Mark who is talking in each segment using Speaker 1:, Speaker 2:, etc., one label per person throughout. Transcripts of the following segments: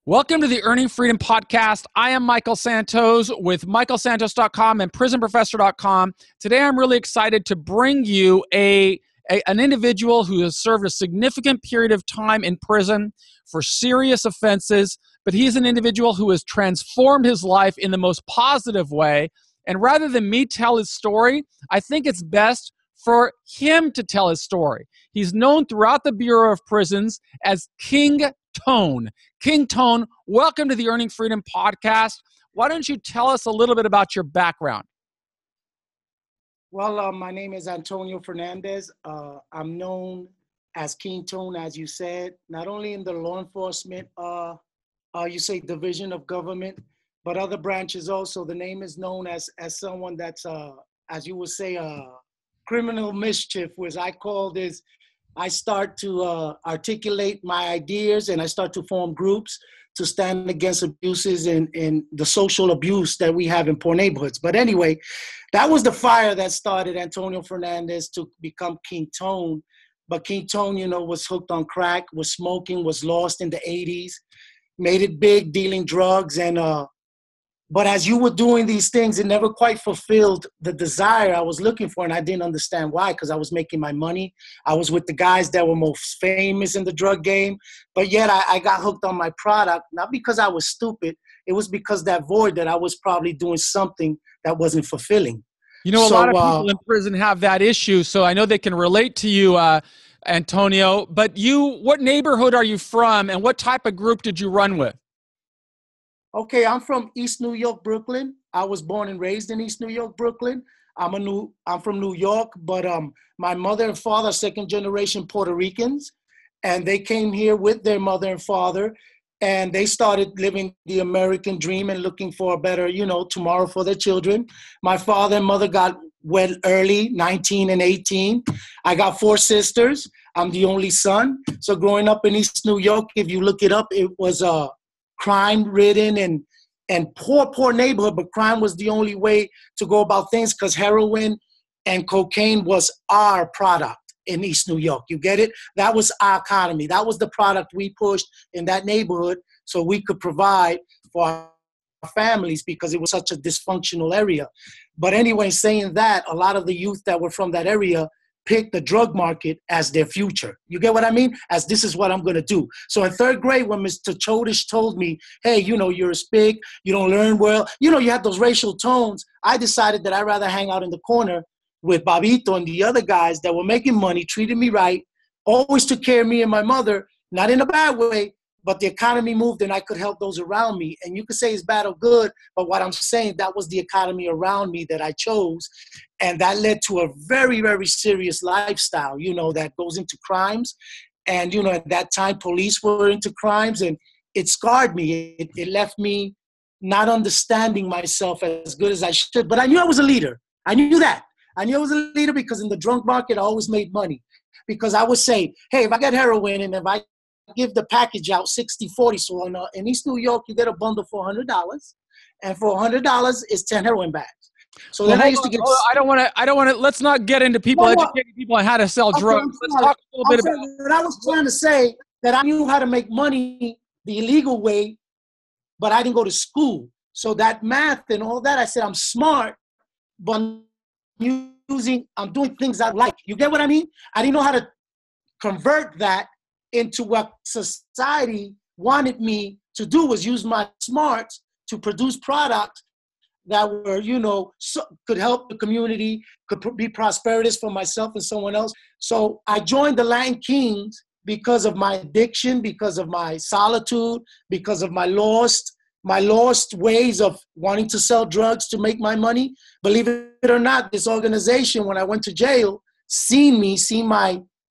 Speaker 1: Welcome to the Earning Freedom Podcast. I am Michael Santos with michaelsantos.com and prisonprofessor.com. Today, I'm really excited to bring you an individual who has served a significant period of time in prison for serious offenses, but he's an individual who has transformed his life in the most positive way. And rather than me tell his story, I think it's best for him to tell his story. He's known throughout the Bureau of Prisons as King Tone. King Tone, welcome to the Earning Freedom Podcast. Why don't you tell us a little bit about your background?
Speaker 2: Well, my name is Antonio Fernandez. I'm known as King Tone, as you said, not only in the law enforcement, division of government, but other branches also. The name is known as someone that's, as you would say, criminal mischief, which I call this. I start to articulate my ideas and I start to form groups to stand against abuses and the social abuse that we have in poor neighborhoods. But anyway, that was the fire that started Antonio Fernandez to become King Tone. But King Tone, was hooked on crack, was smoking, was lost in the 80s, made it big dealing drugs. But as you were doing these things, it never quite fulfilled the desire I was looking for. And I didn't understand why, because I was making my money. I was with the guys that were most famous in the drug game. But yet I got hooked on my product, not because I was stupid. It was because that void that I was probably doing something that wasn't fulfilling.
Speaker 1: A lot of people in prison have that issue. So I know they can relate to you, Antonio. But what neighborhood are you from and what type of group did you run with?
Speaker 2: Okay, I'm from East New York, Brooklyn. I was born and raised in East New York, Brooklyn. I'm from New York, but my mother and father are second generation Puerto Ricans, and they came here with their mother and father, and they started living the American dream and looking for a better, tomorrow for their children. My father and mother got wed early, 19 and 18. I got 4 sisters. I'm the only son. So growing up in East New York, if you look it up, it was crime-ridden and poor neighborhood, but crime was the only way to go about things because heroin and cocaine was our product in East New York. You get it? That was our economy. That was the product we pushed in that neighborhood so we could provide for our families because it was such a dysfunctional area. But anyway, saying that, a lot of the youth that were from that area pick the drug market as their future. You get what I mean? As this is what I'm going to do. So in 3rd grade, when Mr. Chodish told me, hey, you're a spick, you don't learn well, you have those racial tones, I decided that I'd rather hang out in the corner with Babito and the other guys that were making money, treated me right, always took care of me and my mother, not in a bad way, but the economy moved and I could help those around me. And you could say it's bad or good, but what I'm saying, that was the economy around me that I chose. And that led to a very, very serious lifestyle, that goes into crimes. And, at that time, police were into crimes and it scarred me. It left me not understanding myself as good as I should. But I knew I was a leader. I knew that. I knew I was a leader because in the drug market, I always made money. Because I would say, hey, if I get heroin and if I give the package out 60-40. So in East New York, you get a bundle for $100. And for $100, it's 10 heroin bags. So then I used to get.
Speaker 1: I don't want to. Let's not get into people educating people on how to sell drugs. Let's talk a little bit about.
Speaker 2: What I was trying to say that I knew how to make money the illegal way, but I didn't go to school. So that math and all that, I said I'm smart, but I'm doing things I like. You get what I mean? I didn't know how to convert that into what society wanted me to do, was use my smarts to produce products that were, could help the community, could be prosperous for myself and someone else. So I joined the Latin Kings because of my addiction, because of my solitude, because of my lost ways of wanting to sell drugs to make my money. Believe it or not, this organization, when I went to jail, seen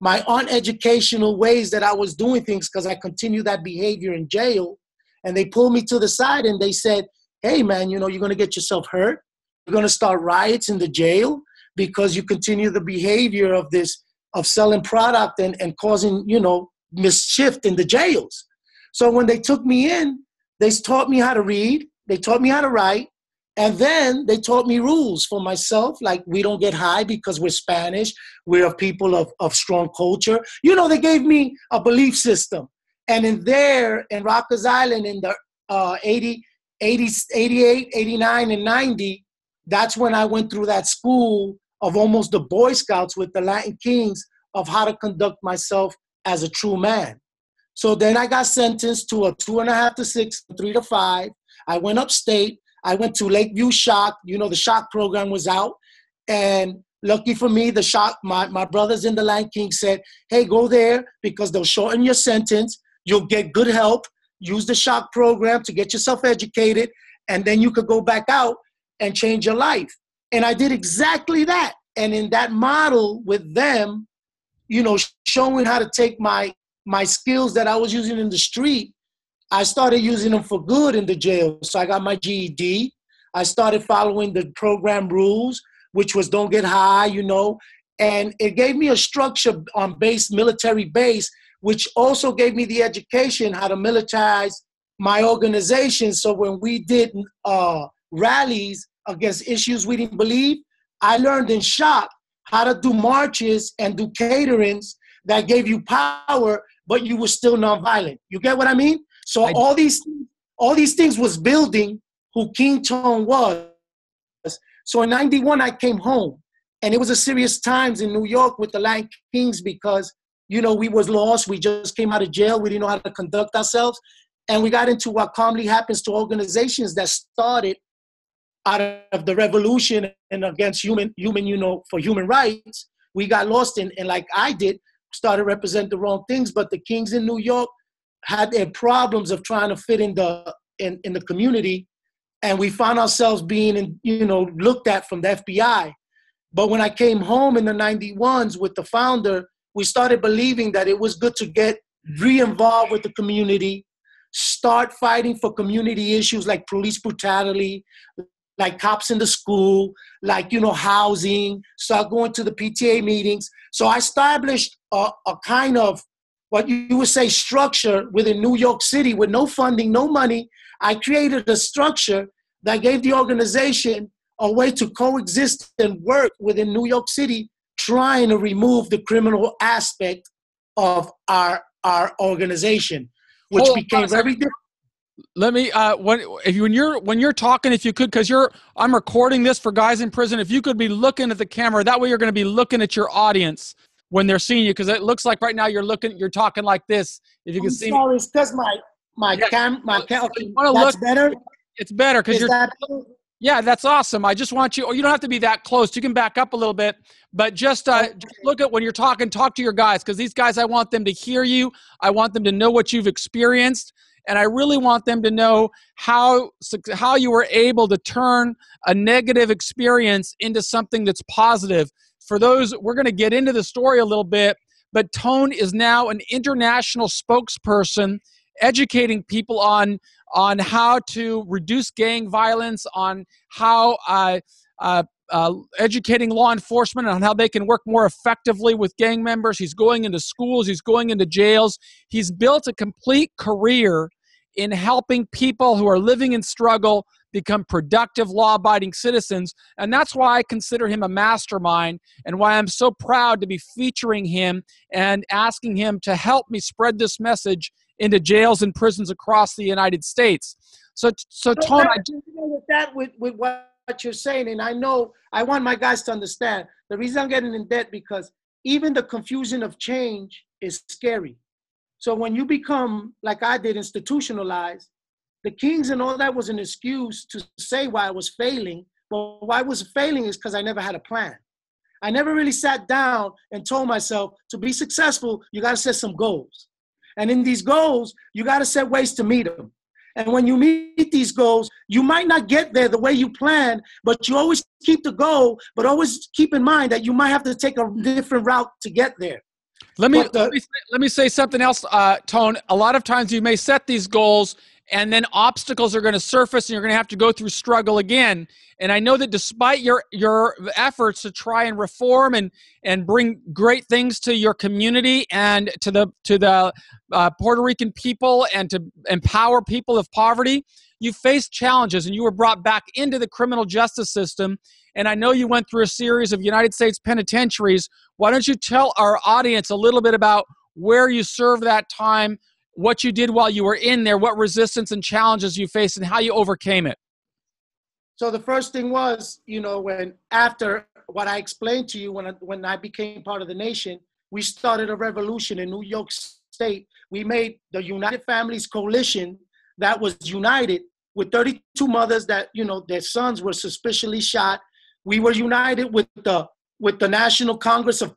Speaker 2: my uneducational ways that I was doing things because I continued that behavior in jail. And they pulled me to the side and they said, hey, man, you're going to get yourself hurt. You're going to start riots in the jail because you continue the behavior of selling product and causing, mischief in the jails. So when they took me in, they taught me how to read. They taught me how to write. And then they taught me rules for myself, like we don't get high because we're Spanish. We're a people of strong culture. They gave me a belief system. And in there, in Rikers Island, in the 88, 89, and 90, that's when I went through that school of almost the Boy Scouts with the Latin Kings of how to conduct myself as a true man. So then I got sentenced to a 2.5 to 6, 3 to 5. I went upstate. I went to Lakeview Shock. You know, the Shock program was out. And lucky for me, the Shock, my brothers in the Latin Kings said, hey, go there because they'll shorten your sentence. You'll get good help. Use the Shock program to get yourself educated. And then you could go back out and change your life. And I did exactly that. And in that model with them, you know, showing how to take my skills that I was using in the street, I started using them for good in the jail. So I got my GED. I started following the program rules, which was don't get high, you know, and it gave me a structure on military base, which also gave me the education how to militarize my organization. So when we did rallies against issues we didn't believe, I learned in Shock how to do marches and do caterings that gave you power, but you were still nonviolent. You get what I mean? So all these things was building who King Tone was. So in 91, I came home, and it was a serious times in New York with the Latin Kings because, you know, we was lost. We just came out of jail. We didn't know how to conduct ourselves. And we got into what commonly happens to organizations that started out of the revolution and against human, you know, for human rights. We got lost in, and like I did, started representing the wrong things. But the Kings in New York had their problems of trying to fit in the community. And we found ourselves being, you know, looked at from the FBI. But when I came home in the 91s with the founder, we started believing that it was good to get re-involved with the community, start fighting for community issues like police brutality, like cops in the school, like, you know, housing, start going to the PTA meetings. So I established a kind of what you would say structure within New York City with no funding, no money. I created a structure that gave the organization a way to coexist and work within New York City, trying to remove the criminal aspect of our organization, which became very different.
Speaker 1: Let me when you're talking, if you could, because I'm recording this for guys in prison. If you could be looking at the camera, that way you're going to be looking at your audience when they're seeing you, because it looks like right now you're talking like this. If you can see
Speaker 2: me. It's because that's better.
Speaker 1: It's better because yeah, that's awesome. I just want you, or you don't have to be that close. You can back up a little bit, but just look at when you're talking, talk to your guys, because these guys, I want them to hear you. I want them to know what you've experienced. And I really want them to know how you were able to turn a negative experience into something that's positive. For those, we're going to get into the story a little bit, but Tone is now an international spokesperson educating people on how to reduce gang violence, on how educating law enforcement on how they can work more effectively with gang members. He's going into schools. He's going into jails. He's built a complete career in helping people who are living in struggle become productive, law-abiding citizens. And that's why I consider him a mastermind, and why I'm so proud to be featuring him and asking him to help me spread this message into jails and prisons across the United States. So Tone,
Speaker 2: with what you're saying, and I know I want my guys to understand the reason I'm getting in debt, because even the confusion of change is scary. So when you become, like I did, institutionalized, the Kings and all that was an excuse to say why I was failing. But why I was failing is because I never had a plan. I never really sat down and told myself, to be successful, you got to set some goals. And in these goals, you got to set ways to meet them. And when you meet these goals, you might not get there the way you plan, but you always keep the goal, but always keep in mind that you might have to take a different route to get there.
Speaker 1: Let me say something else, Tone. A lot of times you may set these goals, and then obstacles are going to surface, and you're going to have to go through struggle again. And I know that despite your efforts to try and reform and bring great things to your community and to the Puerto Rican people and to empower people of poverty, you faced challenges, and you were brought back into the criminal justice system. And I know you went through a series of United States penitentiaries. Why don't you tell our audience a little bit about where you served that time, what you did while you were in there, what resistance and challenges you faced, and how you overcame it.
Speaker 2: So the first thing was, when after what I explained to you, when I became part of the nation, we started a revolution in New York State. We made the United Families Coalition that was united with 32 mothers that, their sons were suspiciously shot. We were united with the National Congress of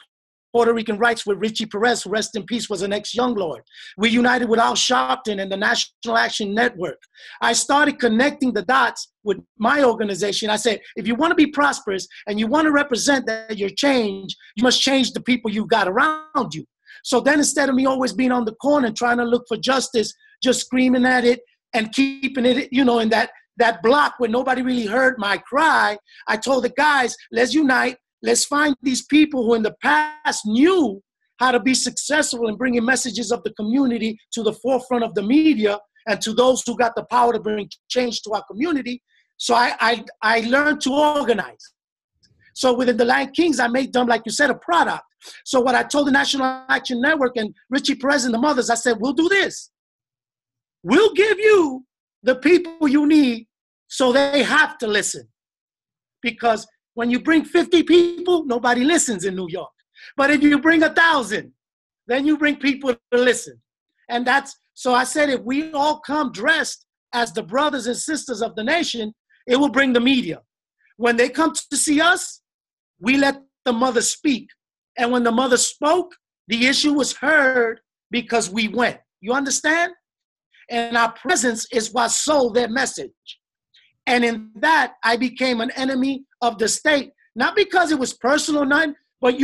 Speaker 2: Puerto Rican Rights with Richie Perez, who, rest in peace, was an ex-Young Lord. We united with Al Sharpton and the National Action Network. I started connecting the dots with my organization. I said, if you want to be prosperous and you want to represent that your change, you must change the people you got around you. So then instead of me always being on the corner trying to look for justice, just screaming at it and keeping it, in that block where nobody really heard my cry, I told the guys, let's unite. Let's find these people who in the past knew how to be successful in bringing messages of the community to the forefront of the media and to those who got the power to bring change to our community. So I learned to organize. So within the Lion Kings, I made them, like you said, a product. So what I told the National Action Network and Richie Perez and the mothers, I said, we'll do this. We'll give you the people you need so they have to listen. Because when you bring 50 people, nobody listens in New York. But if you bring 1,000, then you bring people to listen. And so I said, if we all come dressed as the brothers and sisters of the nation, it will bring the media. When they come to see us, we let the mother speak. And when the mother spoke, the issue was heard because we went. You understand? And our presence is what sold their message. And in that, I became an enemy of the state, not because it was personal, none, but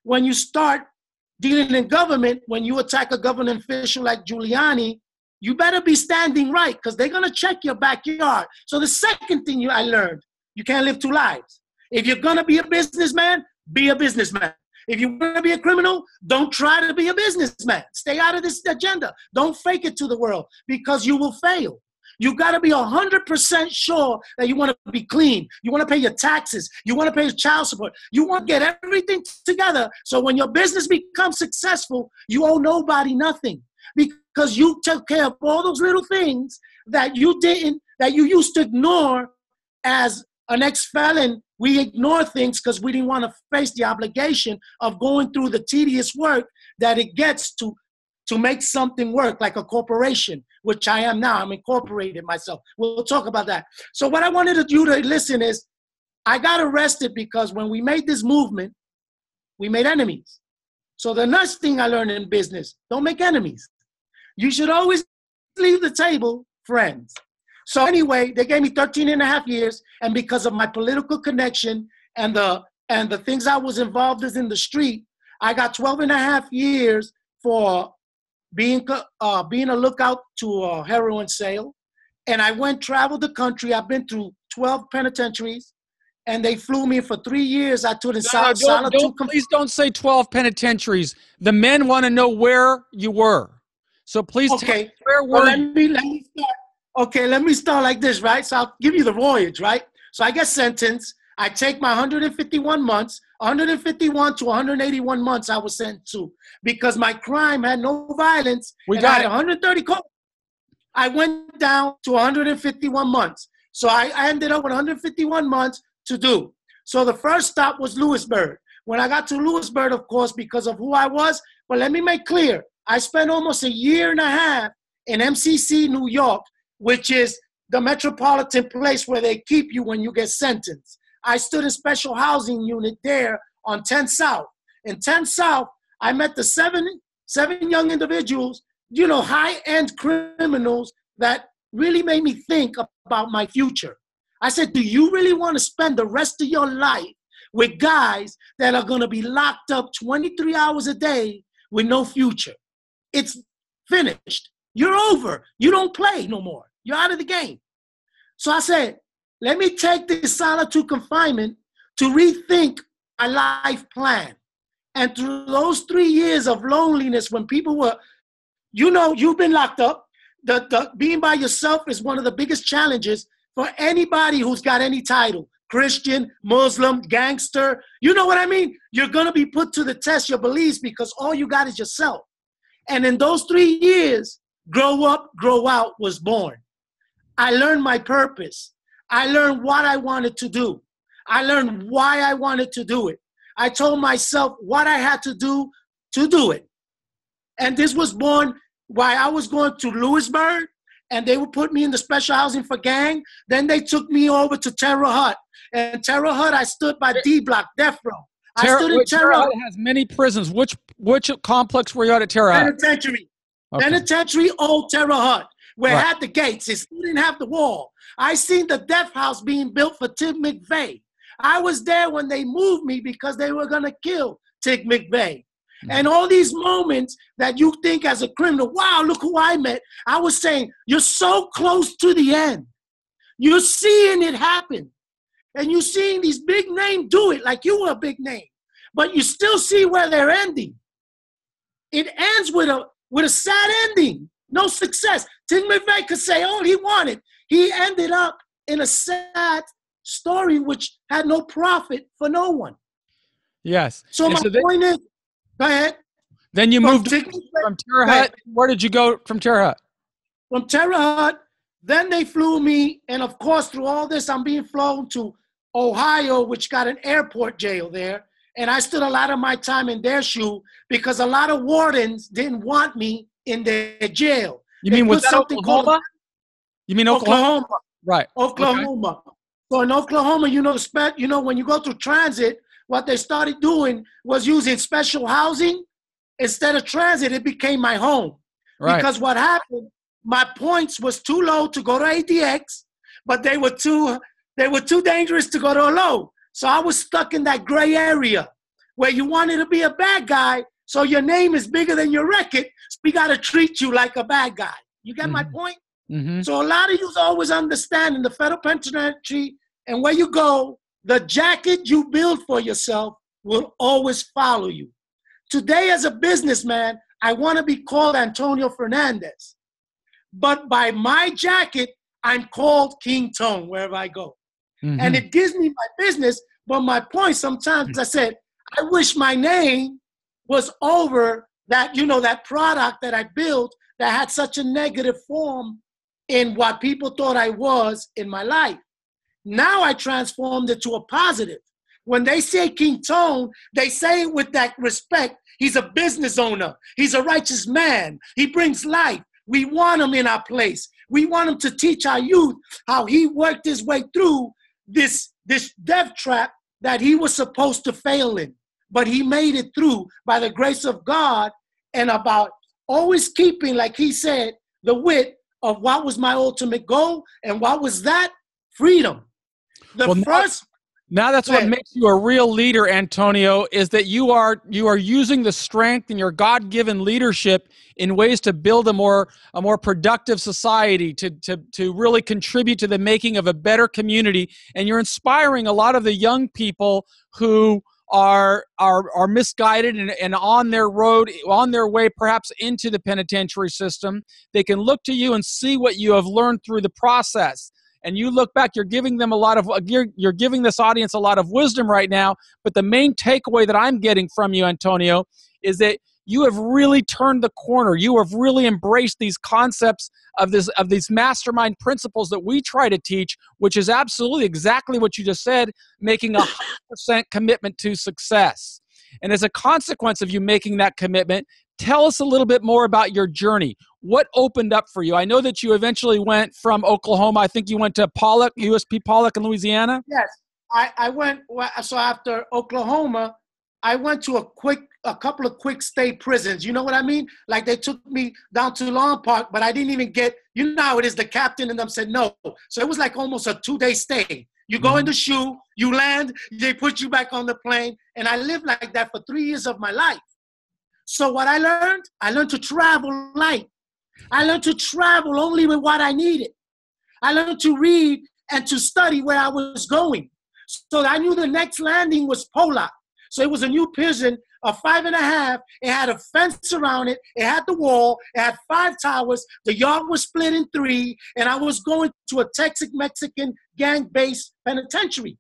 Speaker 2: when you start dealing in government, when you attack a government official like Giuliani, you better be standing right because they're going to check your backyard. So the second thing I learned, you can't live two lives. If you're going to be a businessman, be a businessman. If you want to be a criminal, don't try to be a businessman. Stay out of this agenda. Don't fake it to the world because you will fail. You got to be 100% sure that you want to be clean. You want to pay your taxes. You want to pay your child support. You want to get everything together so when your business becomes successful, you owe nobody nothing because you took care of all those little things that you used to ignore as an ex-felon. We ignore things because we didn't want to face the obligation of going through the tedious work that it gets to make something work like a corporation, which I am now. I'm incorporated myself. We'll talk about that. So what I wanted you to listen is, I got arrested because when we made this movement, we made enemies. So the next thing I learned in business, don't make enemies. You should always leave the table friends. So anyway, they gave me 13 and a half years. And because of my political connection and the things I was involved in the street, I got 12 and a half years for being a lookout to a heroin sale. And I traveled the country. I've been through 12 penitentiaries, and they flew me for 3 years. I took in solitude.
Speaker 1: Please don't say 12 penitentiaries. The men want to know where you were. So please tell me, where were you?
Speaker 2: Let me start. Okay, let me start like this, right? So I'll give you the voyage, right? So I get sentenced. I take my 151 months, 151 to 181 months I was sentenced to because my crime had no violence.
Speaker 1: We got it.
Speaker 2: 130 calls. I went down to 151 months. So I ended up with 151 months to do. So the first stop was Lewisburg. When I got to Lewisburg, of course, because of who I was, but let me make clear, I spent almost a year and a half in MCC, New York, which is the metropolitan place where they keep you when you get sentenced. I stood in special housing unit there on 10 South. In 10 South, I met the seven young individuals, high-end criminals that really made me think about my future. I said, do you really want to spend the rest of your life with guys that are going to be locked up 23 hours a day with no future? It's finished. You're over. You don't play no more. You're out of the game. So I said, let me take this solitude confinement to rethink my life plan. And through those 3 years of loneliness when people were, you've been locked up. Being by yourself is one of the biggest challenges for anybody who's got any title. Christian, Muslim, gangster. You know what I mean? You're going to be put to the test, your beliefs, because all you got is yourself. And in those 3 years, Grow Up, Grow Out was born. I learned my purpose. I learned what I wanted to do. I learned why I wanted to do it. I told myself what I had to do it. And this was born while I was going to Lewisburg, and they would put me in the special housing for gang. Then they took me over to Terre Haute. And Terre Haute, I stood by D Block, Death Row. I stood in Terre Haute.
Speaker 1: Has many prisons. Which complex were you at Terre Haute?
Speaker 2: Penitentiary. Okay. Penitentiary, Old Terre Haute, where it had the gates. It still didn't have the wall. I seen the death house being built for Tim McVeigh. I was there when they moved me because they were going to kill Tim McVeigh. Mm-hmm. And all these moments that you think as a criminal, wow, look who I met. I was saying, you're so close to the end. You're seeing it happen. And you're seeing these big names do it like you were a big name. But you still see where they're ending. It ends with a sad ending. No success. Tim McVeigh could say all he wanted. He ended up in a sad story which had no profit for no one.
Speaker 1: Yes.
Speaker 2: So my point is, go ahead.
Speaker 1: Then you moved from Terre Haute. Where did you go from Terre Haute?
Speaker 2: From Terre Haute, then they flew me, and of course through all this I'm being flown to Ohio, which got an airport jail there. And I stood a lot of my time in their shoe because a lot of wardens didn't want me in their jail.
Speaker 1: You mean was that Oklahoma? You mean Oklahoma? Right.
Speaker 2: Oklahoma. Okay. So in Oklahoma, when you go through transit, what they started doing was using special housing. Instead of transit, it became my home. Right. Because what happened, my points was too low to go to ADX, but they were too dangerous to go to a low. So I was stuck in that gray area where you wanted to be a bad guy, so your name is bigger than your record, so we got to treat you like a bad guy. You get my point? Mm-hmm. So a lot of you always understand in the federal penitentiary and where you go, the jacket you build for yourself will always follow you. Today as a businessman, I want to be called Antonio Fernandez. But by my jacket, I'm called King Tone wherever I go. Mm-hmm. And it gives me my business, but my point sometimes I said, I wish my name was over that, that product that I built that had such a negative form in what people thought I was in my life. Now I transformed it to a positive. When they say King Tone, they say it with that respect. He's a business owner. He's a righteous man. He brings life. We want him in our place. We want him to teach our youth how he worked his way through this death trap that he was supposed to fail in. But he made it through by the grace of God and about always keeping, like he said, the wit of what was my ultimate goal. And what was that? Freedom.
Speaker 1: Now that's what makes you a real leader, Antonio, is that you are using the strength in your God-given leadership in ways to build a more productive society, to really contribute to the making of a better community. And you're inspiring a lot of the young people who are misguided and on their way perhaps into the penitentiary system. They can look to you and see what you have learned through the process. And you look back, you're giving them you're giving this audience a lot of wisdom right now. But the main takeaway that I'm getting from you, Antonio, is that you have really turned the corner. You have really embraced these concepts of these mastermind principles that we try to teach, which is absolutely exactly what you just said, making 100% commitment to success. And as a consequence of you making that commitment, tell us a little bit more about your journey. What opened up for you? I know that you eventually went from Oklahoma. I think you went to Pollock, USP Pollock in Louisiana.
Speaker 2: Yes, I went. So after Oklahoma, I went to a couple of quick stay prisons. You know what I mean? Like they took me down to Lawn Park, but I didn't even get. You know how it is. The captain and them said no. So it was like almost a 2-day stay. You go in the shoe, you land, they put you back on the plane, and I lived like that for 3 years of my life. So what I learned to travel light. I learned to travel only with what I needed. I learned to read and to study where I was going. So I knew the next landing was Pollock. So it was a new prison, a 5.5. It had a fence around it. It had the wall. It had 5 towers. The yard was split in 3. And I was going to a Texas-Mexican gang-based penitentiary.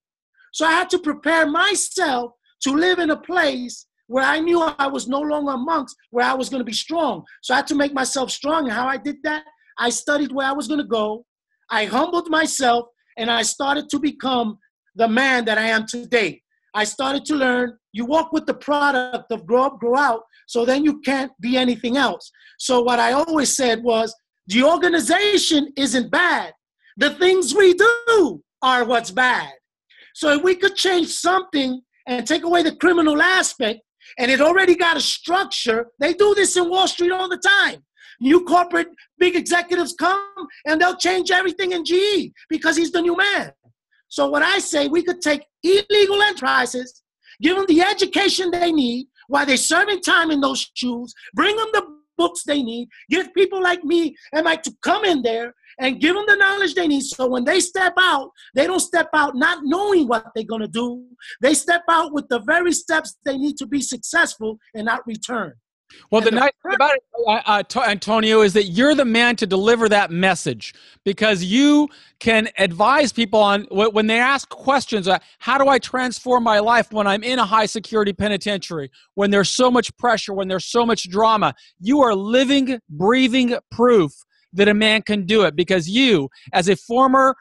Speaker 2: So I had to prepare myself to live in a place where I knew I was no longer amongst where I was going to be strong. So I had to make myself strong. And how I did that, I studied where I was going to go. I humbled myself, and I started to become the man that I am today. I started to learn you walk with the product of grow up, grow out, so then you can't be anything else. So what I always said was, the organization isn't bad. The things we do are what's bad. So if we could change something and take away the criminal aspect, and it already got a structure, they do this in Wall Street all the time. New corporate big executives come and they'll change everything in GE because he's the new man. So what I say, we could take illegal enterprises, give them the education they need while they're serving time in those shoes, bring them the books they need, give people like me and Mike to come in there and give them the knowledge they need, so when they step out, they don't step out not knowing what they're going to do. They step out with the very steps they need to be successful and not return.
Speaker 1: Well, the nice thing about it, Antonio, is that you're the man to deliver that message, because you can advise people on when they ask questions, how do I transform my life when I'm in a high security penitentiary, when there's so much pressure, when there's so much drama. You are living, breathing proof that a man can do it, because you, as a former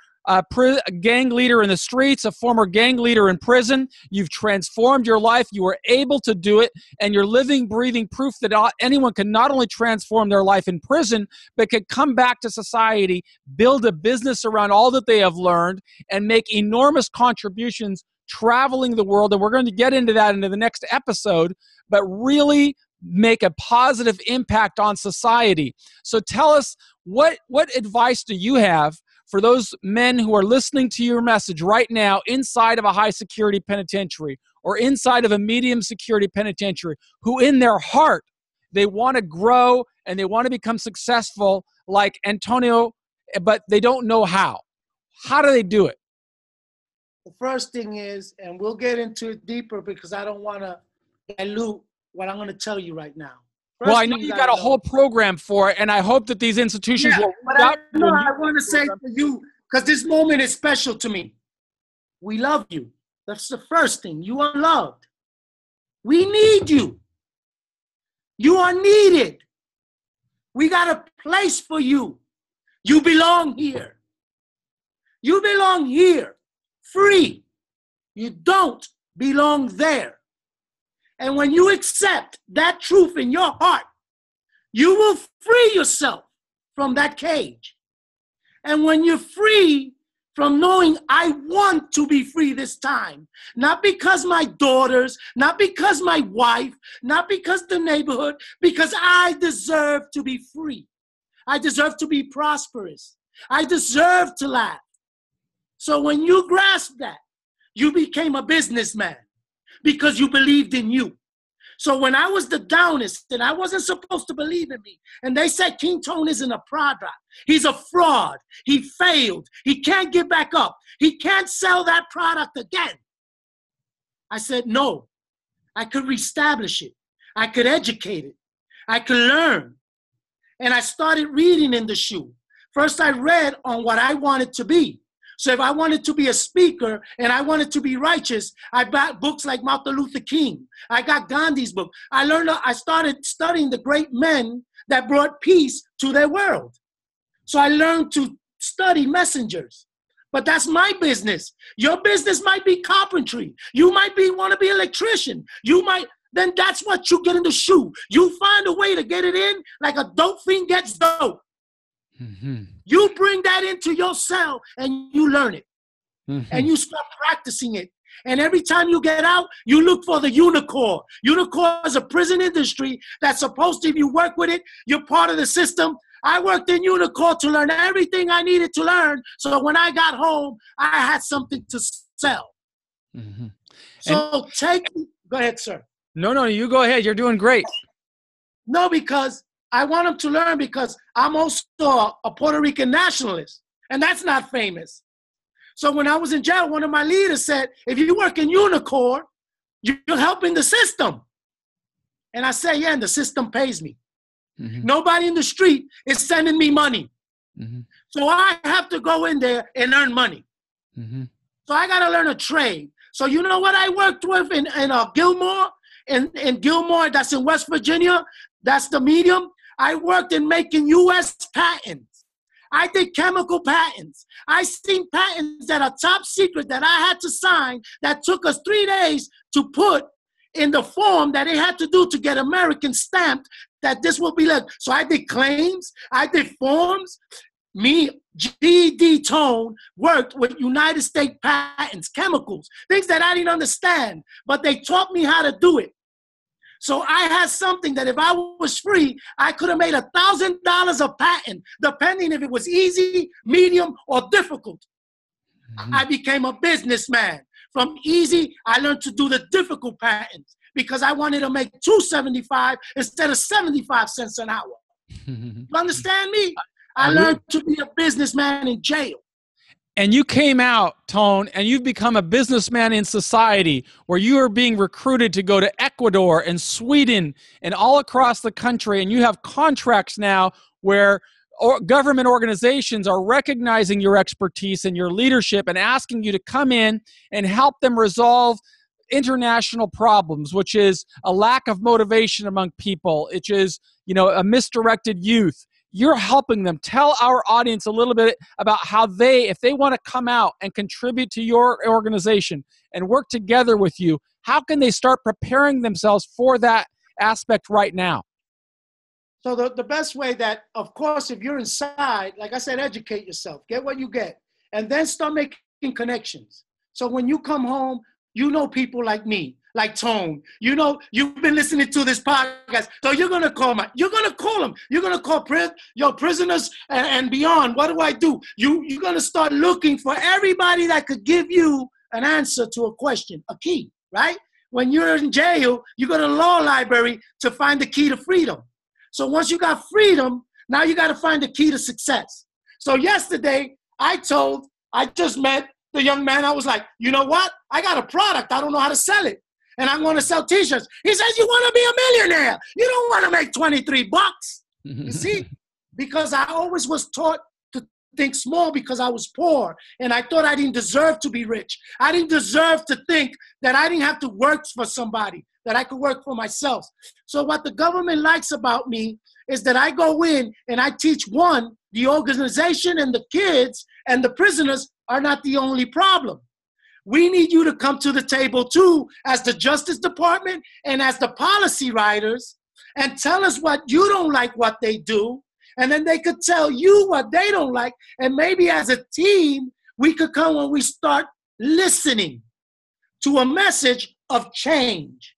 Speaker 1: gang leader in the streets, a former gang leader in prison, you've transformed your life, you were able to do it, and you're living, breathing proof that anyone can not only transform their life in prison, but can come back to society, build a business around all that they have learned, and make enormous contributions traveling the world. And we're going to get into that into the next episode, but really make a positive impact on society. So tell us, what advice do you have for those men who are listening to your message right now inside of a high security penitentiary or inside of a medium security penitentiary, who in their heart, they want to grow and they want to become successful like Antonio, but they don't know how? How do they do it?
Speaker 2: The first thing is, and we'll get into it deeper because I don't want to dilute what I'm going to tell you right now.
Speaker 1: Well, I know you got a whole program for it, and I hope that these institutions will.
Speaker 2: But I want to say to you, because this moment is special to me. We love you. That's the first thing. You are loved. We need you. You are needed. We got a place for you. You belong here. You belong here, free. You don't belong there. And when you accept that truth in your heart, you will free yourself from that cage. And when you're free from knowing I want to be free this time, not because my daughters, not because my wife, not because the neighborhood, because I deserve to be free. I deserve to be prosperous. I deserve to laugh. So when you grasp that, you became a businessman because you believed in you. So when I was the downest and I wasn't supposed to believe in me, and they said King Tone isn't a product, he's a fraud, he failed, he can't get back up, he can't sell that product again. I said, no, I could reestablish it. I could educate it. I could learn. And I started reading in the shoe. First, I read on what I wanted to be. So if I wanted to be a speaker and I wanted to be righteous, I bought books like Martin Luther King. I got Gandhi's book. I started studying the great men that brought peace to their world. So I learned to study messengers. But that's my business. Your business might be carpentry. You might want to be an electrician. Then that's what you get in the shoe. You find a way to get it in like a dope fiend gets dope. Mm-hmm. You bring that into your cell and you learn it. Mm-hmm. And you start practicing it. And every time you get out, you look for the unicorn. Unicorn is a prison industry that's supposed to, if you work with it, you're part of the system. I worked in Unicorn to learn everything I needed to learn. So when I got home, I had something to sell. Mm-hmm. So go ahead, sir.
Speaker 1: No, you go ahead. You're doing great.
Speaker 2: No, because I want them to learn, because I'm also a Puerto Rican nationalist, and that's not famous. So when I was in jail, one of my leaders said, if you work in Unicorn, you're helping the system. And I say, yeah, and the system pays me. Mm-hmm. Nobody in the street is sending me money. Mm-hmm. So I have to go in there and earn money. Mm-hmm. So I got to learn a trade. So you know what I worked with in Gilmore? in Gilmore, that's in West Virginia, that's the medium. I worked in making U.S. patents. I did chemical patents. I seen patents that are top secret that I had to sign that took us 3 days to put in the form that it had to do to get American stamped that this will be like. So I did claims, I did forms. Me, GD Tone, worked with United States patents, chemicals, things that I didn't understand, but they taught me how to do it. So I had something that if I was free, I could have made $1,000 a patent, depending if it was easy, medium, or difficult. Mm-hmm. I became a businessman. From easy, I learned to do the difficult patents because I wanted to make $2.75 instead of 75 cents an hour. You understand me? I learned to be a businessman in jail.
Speaker 1: And you came out, Tone, and you've become a businessman in society where you are being recruited to go to Ecuador and Sweden and all across the country. And you have contracts now where government organizations are recognizing your expertise and your leadership and asking you to come in and help them resolve international problems, which is a lack of motivation among people, which is, a misdirected youth. You're helping them. Tell our audience a little bit about how if they want to come out and contribute to your organization and work together with you, how can they start preparing themselves for that aspect right now?
Speaker 2: So the best way that, of course, if you're inside, like I said, educate yourself, get what you get, and then start making connections. So when you come home, people like me, like Tone. You've been listening to this podcast, so you're gonna call them. You're gonna call your prisoners and beyond. What do? You're gonna start looking for everybody that could give you an answer to a question, a key, right? When you're in jail, you go to the law library to find the key to freedom. So once you got freedom, now you got to find the key to success. So yesterday, I just met the young man. I was like, you know what? I got a product. I don't know how to sell it. And I'm going to sell t-shirts. He says, you want to be a millionaire. You don't want to make 23 bucks. You see? Because I always was taught to think small because I was poor. And I thought I didn't deserve to be rich. I didn't deserve to think that I didn't have to work for somebody, that I could work for myself. So what the government likes about me is that I go in and I teach the organization and the kids and the prisoners are not the only problem. We need you to come to the table too as the Justice Department and as the policy writers and tell us what you don't like what they do. And then they could tell you what they don't like. And maybe as a team, we could come when we start listening to a message of change.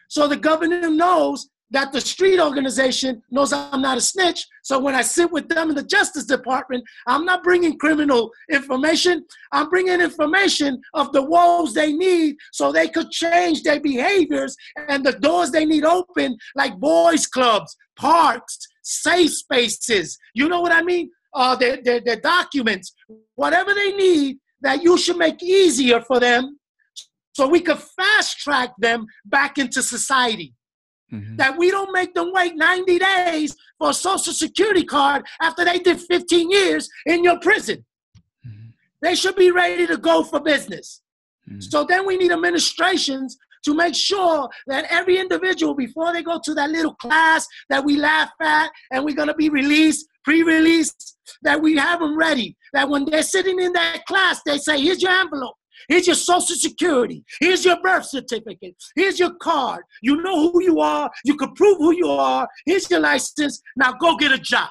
Speaker 2: So the governor knows that the street organization knows I'm not a snitch. So when I sit with them in the Justice Department, I'm not bringing criminal information. I'm bringing information of the woes they need so they could change their behaviors and the doors they need open, like boys clubs, parks, safe spaces. You know what I mean? Their documents, whatever they need that you should make easier for them so we could fast track them back into society. Mm-hmm. That we don't make them wait 90 days for a Social Security card after they did 15 years in your prison. Mm-hmm. They should be ready to go for business. Mm-hmm. So then we need administrations to make sure that every individual, before they go to that little class that we laugh at and we're going to be released, pre-released, that we have them ready. That when they're sitting in that class, they say, here's your envelope. Here's your Social Security. Here's your birth certificate. Here's your card. You know who you are. You can prove who you are. Here's your license. Now go get a job.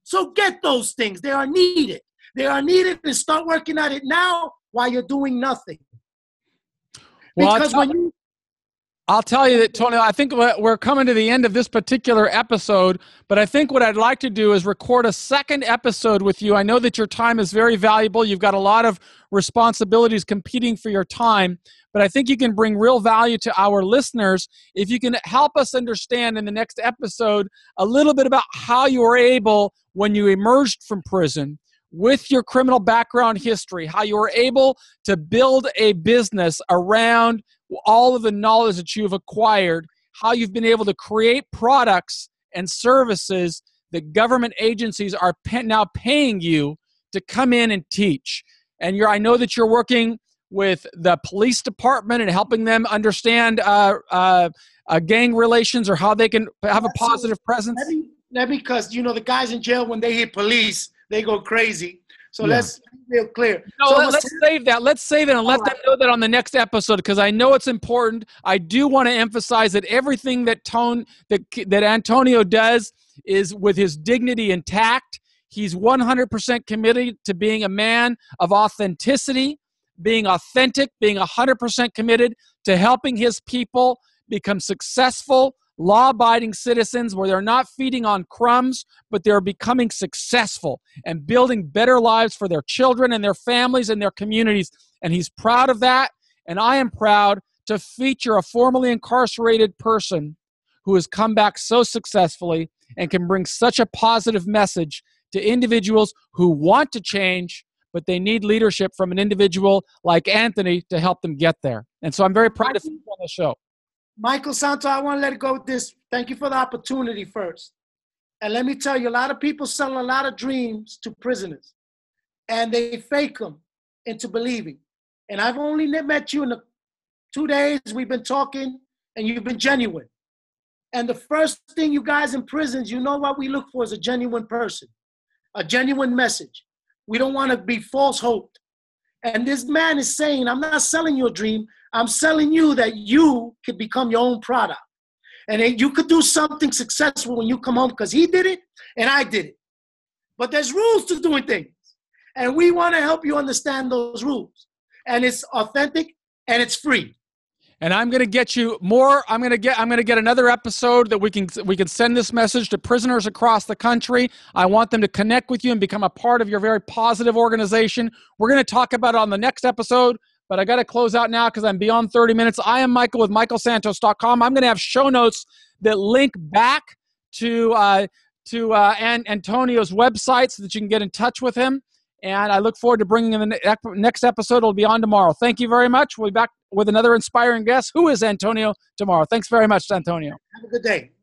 Speaker 2: So get those things. They are needed. They are needed, and start working at it now while you're doing nothing.
Speaker 1: Well, because I'll tell you that, Tony, I think we're coming to the end of this particular episode, but I think what I'd like to do is record a second episode with you. I know that your time is very valuable. You've got a lot of responsibilities competing for your time, but I think you can bring real value to our listeners if you can help us understand in the next episode a little bit about how you were able, when you emerged from prison, with your criminal background history, how you were able to build a business around all of the knowledge that you've acquired, how you've been able to create products and services that government agencies are now paying you to come in and teach. And I know that you're working with the police department and helping them understand gang relations or how they can have a positive presence?
Speaker 2: Because, the guys in jail, when they hear police, they go crazy. So let's be real clear.
Speaker 1: No,
Speaker 2: so
Speaker 1: let's save that. Let's save it and let them know that on the next episode, because I know it's important. I do want to emphasize that everything that Antonio does is with his dignity intact. He's 100% committed to being a man of authenticity, being authentic, being 100% committed to helping his people become successful, law-abiding citizens where they're not feeding on crumbs, but they're becoming successful and building better lives for their children and their families and their communities. And he's proud of that. And I am proud to feature a formerly incarcerated person who has come back so successfully and can bring such a positive message to individuals who want to change, but they need leadership from an individual like Anthony to help them get there. And so I'm very proud of you on the show.
Speaker 2: Michael Santo, I want to let it go with this. Thank you for the opportunity first. And let me tell you, a lot of people sell a lot of dreams to prisoners, and they fake them into believing. And I've only met you in the 2 days we've been talking, and you've been genuine. And the first thing you guys in prisons, you know what we look for is a genuine person, a genuine message. We don't want to be false hoped. And this man is saying, I'm not selling you a dream. I'm selling you that you could become your own product. And you could do something successful when you come home, because he did it and I did it. But there's rules to doing things. And we want to help you understand those rules. And it's authentic and it's free.
Speaker 1: And I'm going to get you more. I'm going to get another episode that we can send this message to prisoners across the country. I want them to connect with you and become a part of your very positive organization. We're going to talk about it on the next episode, but I got to close out now because I'm beyond 30 minutes. I am Michael with michaelsantos.com. I'm going to have show notes that link back to Antonio's website so that you can get in touch with him. And I look forward to bringing in the next episode. It'll be on tomorrow. Thank you very much. We'll be back with another inspiring guest. Who is Antonio tomorrow? Thanks very much, Antonio.
Speaker 2: Have a good day.